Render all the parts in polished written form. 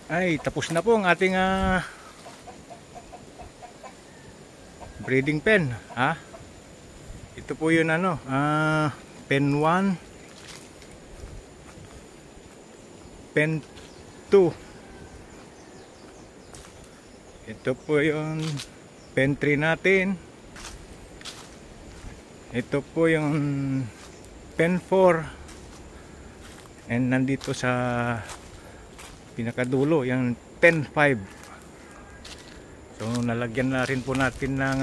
Ay, tapos na po ang ating breeding pen, ha? Ito po 'yun ano, pen 1, pen 2. Ito po 'yung pen 3 natin. Ito po 'yung pen 4. And nandito sa pinakadulo yung pen 5. So nalagyan na rin po natin ng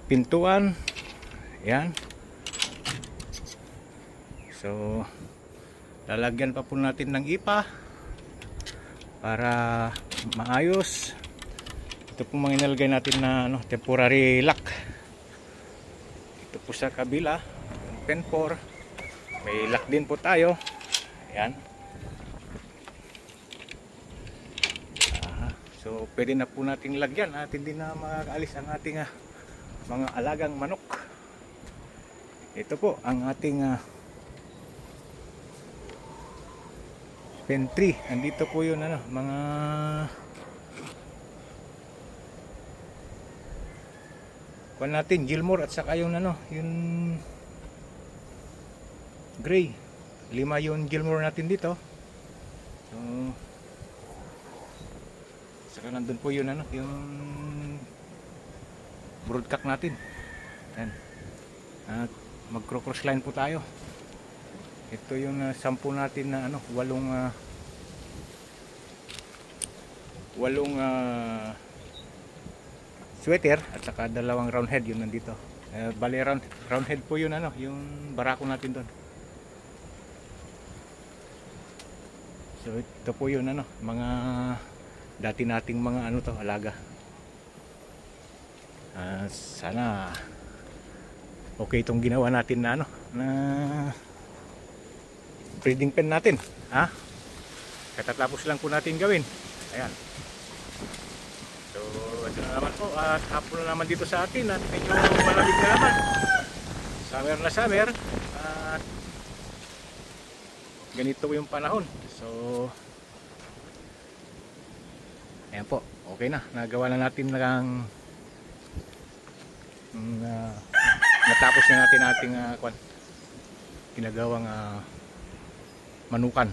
pintuan. Yan. So lalagyan pa po natin ng ipa para maayos. Ito po mga inalagay natin na temporary lock. Ito po sa kabila, pen 4. May lock din po tayo. Ayan. So pwede na po nating lagyan at hindi na makaalis ang ating mga alagang manok. Ito po ang ating pen 3. Andito po yun mga kuwan natin, Gilmore at saka yung yung gray. 5 yung Gilmore natin dito. So saka nandun po yun yung broodcock natin. Ayan. At mag-cross line po tayo. Ito yung 10 natin na 8 sweater at saka 2 round head yun nandito. Bali round head po yun yung barako natin doon. So ito po yun mga dati nating mga alaga. Sana okay itong ginawa natin na na breeding pen natin, ha? Katatapos lang po natin gawin. Ayan. So ito na naman po, hapon na naman dito sa atin at medyo malamig na naman. Summer na summer at ganito yung panahon. So ayan po, okay na. Nagawa na natin lang natapos na natin ating ginagawang manukan.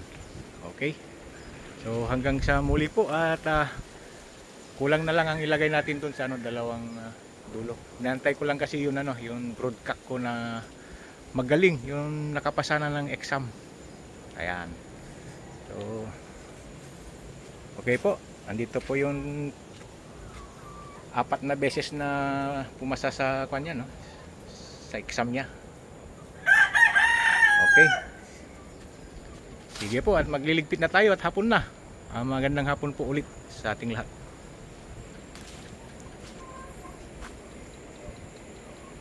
Okay? So hanggang sa muli po at kulang na lang ang ilagay natin dun sa dalawang dulo. Inaantay ko lang kasi yun yung broodcock ko na magaling, yung nakapasa na ng exam. Ayan. So okay po. Andito po yung 4 na beses na pumasa sa kanya sa exam niya. Okay. Sige po at magliligpit na tayo at hapon na. Magandang hapon po ulit sa ating lahat.